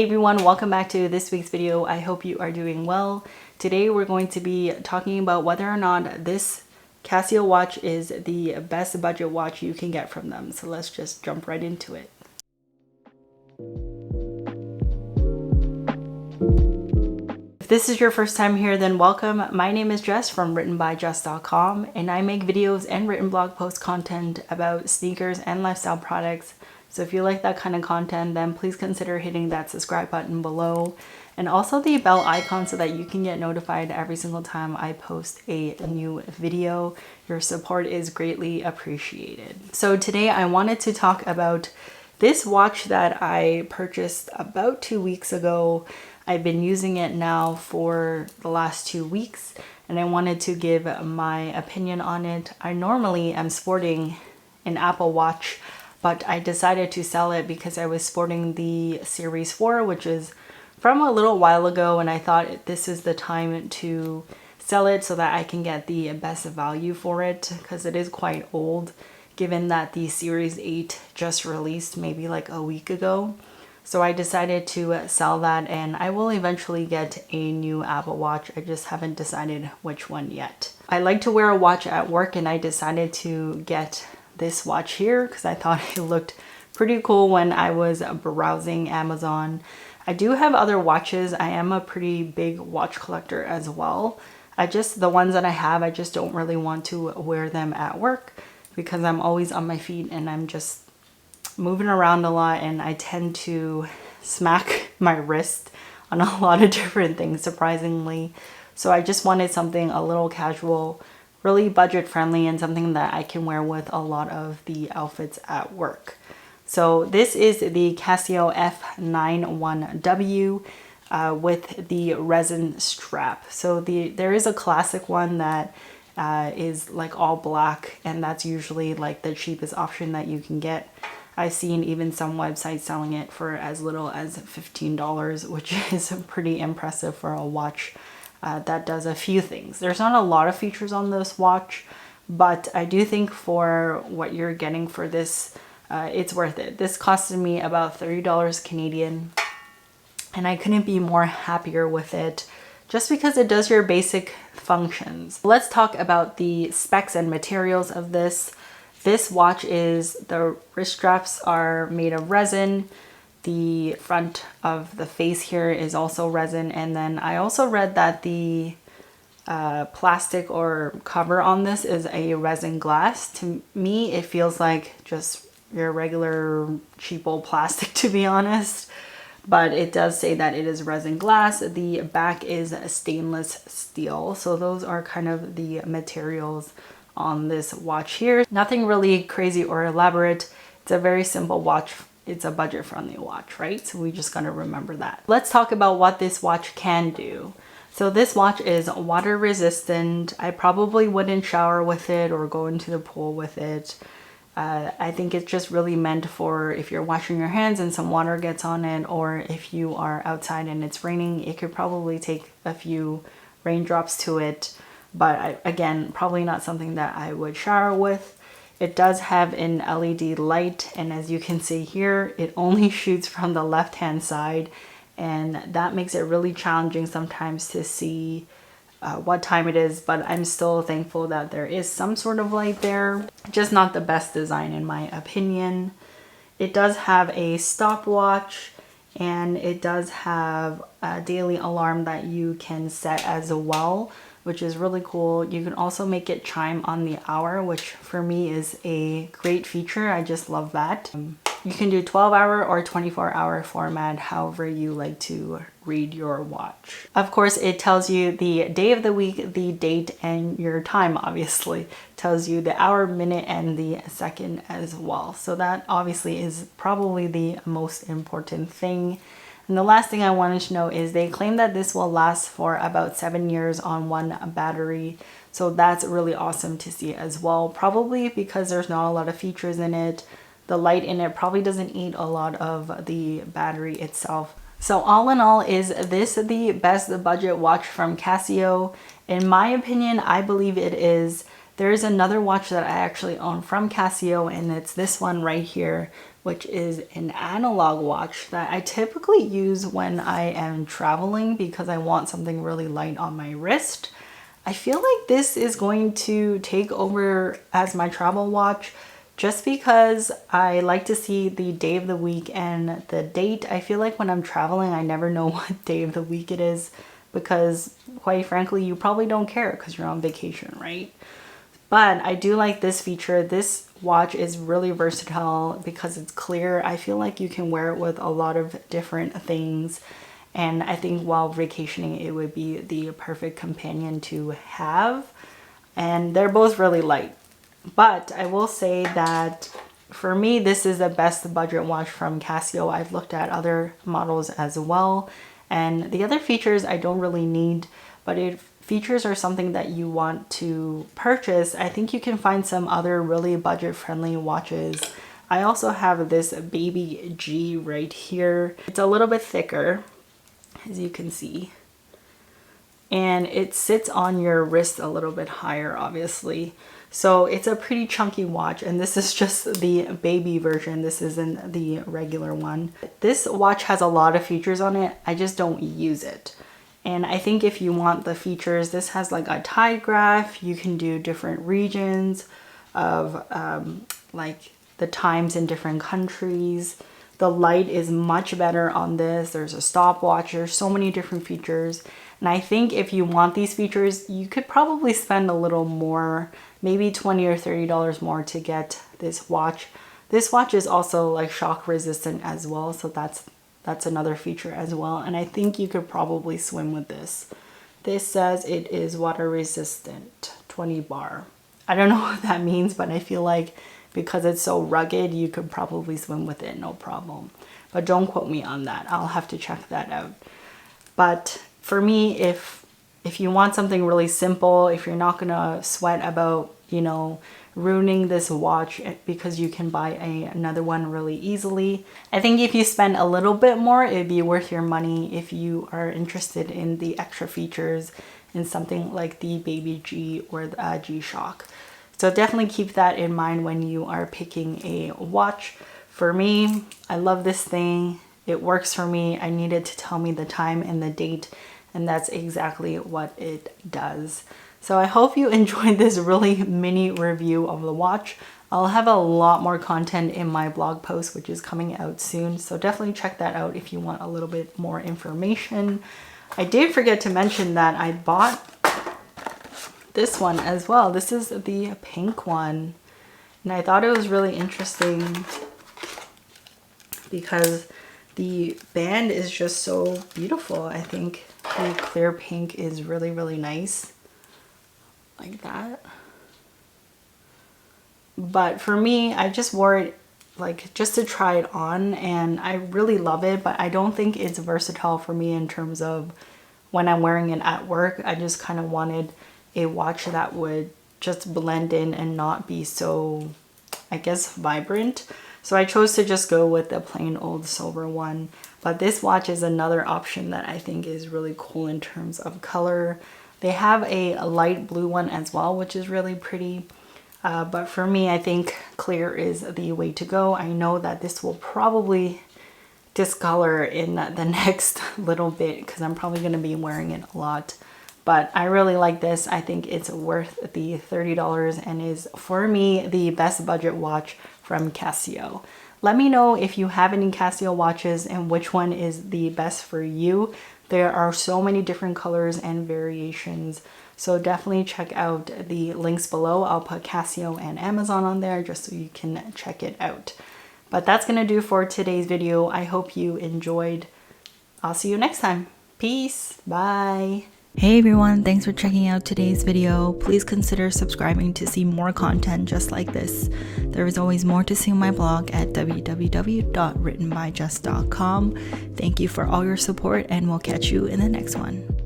Hey everyone, welcome back to this week's video. I hope you are doing well. Today we're going to be talking about whether or not this Casio watch is the best budget watch you can get from them. So let's just jump right into it. If this is your first time here, then welcome. My name is Jess from writtenbyjess.com, and I make videos and written blog post content about sneakers and lifestyle products. So if you like that kind of content, then please consider hitting that subscribe button below and also the bell icon so that you can get notified every single time I post a new video. Your support is greatly appreciated. So today I wanted to talk about this watch that I purchased about 2 weeks ago. I've been using it now for the last 2 weeks and I wanted to give my opinion on it. I normally am sporting an Apple Watch, but I decided to sell it because I was sporting the Series 4, which is from a little while ago, and I thought this is the time to sell it so that I can get the best value for it because it is quite old, given that the Series 8 just released maybe like a week ago. So I decided to sell that, and I will eventually get a new Apple Watch. I just haven't decided which one yet. I like to wear a watch at work, and I decided to get this watch here because I thought it looked pretty cool when I was browsing Amazon. I do have other watches. I am a pretty big watch collector as well. The ones that I have, I just don't really want to wear them at work because I'm always on my feet and I'm just moving around a lot, and I tend to smack my wrist on a lot of different things, surprisingly. So I just wanted something a little casual, really budget friendly, and something that I can wear with a lot of the outfits at work. So this is the Casio F91W with the resin strap. So there is a classic one that is like all black, and that's usually like the cheapest option that you can get. I've seen even some websites selling it for as little as $15, which is pretty impressive for a watch that does a few things. There's not a lot of features on this watch, but I do think for what you're getting for this, it's worth it. This costed me about $30 Canadian, and I couldn't be more happier with it just because it does your basic functions. Let's talk about the specs and materials of this. This watch the wrist straps are made of resin. The front of the face here is also resin, and then I also read that the plastic or cover on this is a resin glass. To me, it feels like just your regular cheapo plastic, to be honest, but it does say that it is resin glass. The back is stainless steel, so those are kind of the materials on this watch here. Nothing really crazy or elaborate. It's a very simple watch. It's a budget friendly watch, right? So we just gotta remember that. Let's talk about what this watch can do. So this watch is water resistant. I probably wouldn't shower with it or go into the pool with it. I think it's just really meant for if you're washing your hands and some water gets on it, or if you are outside and it's raining, it could probably take a few raindrops to it. But again, probably not something that I would shower with. It does have an LED light, and as you can see here, it only shoots from the left-hand side, and that makes it really challenging sometimes to see what time it is, but I'm still thankful that there is some sort of light there. Just not the best design in my opinion. It does have a stopwatch, and it does have a daily alarm that you can set as well, which is really cool. You can also make it chime on the hour, which for me is a great feature. I just love that. You can do 12-hour or 24-hour format, however you like to read your watch. Of course, it tells you the day of the week, the date, and your time, obviously. It tells you the hour, minute, and the second as well. So that obviously is probably the most important thing. And the last thing I wanted to know is they claim that this will last for about 7 years on one battery. So that's really awesome to see as well. Probably because there's not a lot of features in it. The light in it probably doesn't eat a lot of the battery itself. So all in all, is this the best budget watch from Casio? In my opinion, I believe it is. There is another watch that I actually own from Casio, and it's this one right here, which is an analog watch that I typically use when I am traveling because I want something really light on my wrist. I feel like this is going to take over as my travel watch just because I like to see the day of the week and the date. I feel like when I'm traveling, I never know what day of the week it is because, quite frankly, you probably don't care because you're on vacation, right? But I do like this feature. This watch is really versatile because it's clear. I feel like you can wear it with a lot of different things. And I think while vacationing, it would be the perfect companion to have. And they're both really light. But I will say that for me, this is the best budget watch from Casio. I've looked at other models as well. And the other features I don't really need, but if features are something that you want to purchase, I think you can find some other really budget-friendly watches. I also have this Baby G right here. It's a little bit thicker, as you can see. And it sits on your wrist a little bit higher, obviously. So it's a pretty chunky watch, and this is just the baby version. This isn't the regular one. This watch has a lot of features on it. I just don't use it. And I think if you want the features, this has like a tide graph. You can do different regions of like the times in different countries. The light is much better on this. There's a stopwatch. There's so many different features. And I think if you want these features, you could probably spend a little more, maybe $20 or $30 more to get this watch. This watch is also like shock resistant as well. So that's another feature as well. And I think you could probably swim with this. This says it is water resistant, 20 bar. I don't know what that means, but I feel like because it's so rugged, you could probably swim with it, no problem. But don't quote me on that. I'll have to check that out. But for me, if you want something really simple, if you're not gonna sweat about, you know, ruining this watch because you can buy another one really easily, I think if you spend a little bit more, it'd be worth your money if you are interested in the extra features in something like the Baby G or the G-Shock. So definitely keep that in mind when you are picking a watch. For me, I love this thing. It works for me. I need it to tell me the time and the date, and that's exactly what it does. So I hope you enjoyed this really mini review of the watch. I'll have a lot more content in my blog post, which is coming out soon. So definitely check that out if you want a little bit more information. I did forget to mention that I bought this one as well. This is the pink one. And I thought it was really interesting because the band is just so beautiful. I think the clear pink is really, really nice. Like that. But for me, I just wore it like just to try it on, and I really love it, but I don't think it's versatile for me in terms of when I'm wearing it at work. I just kind of wanted a watch that would just blend in and not be so, I guess, vibrant. So I chose to just go with the plain old silver one. But this watch is another option that I think is really cool in terms of color. They have a light blue one as well, which is really pretty. But for me, I think clear is the way to go. I know that this will probably discolor in the next little bit because I'm probably going to be wearing it a lot. But I really like this. I think it's worth the $30 and is, for me, the best budget watch from Casio. Let me know if you have any Casio watches and which one is the best for you. There are so many different colors and variations. So definitely check out the links below. I'll put Casio and Amazon on there just so you can check it out. But that's going to do for today's video. I hope you enjoyed. I'll see you next time. Peace. Bye. Hey everyone, thanks for checking out today's video. Please consider subscribing to see more content just like this. There is always more to see on my blog at www.writtenbyjess.com. Thank you for all your support, and we'll catch you in the next one.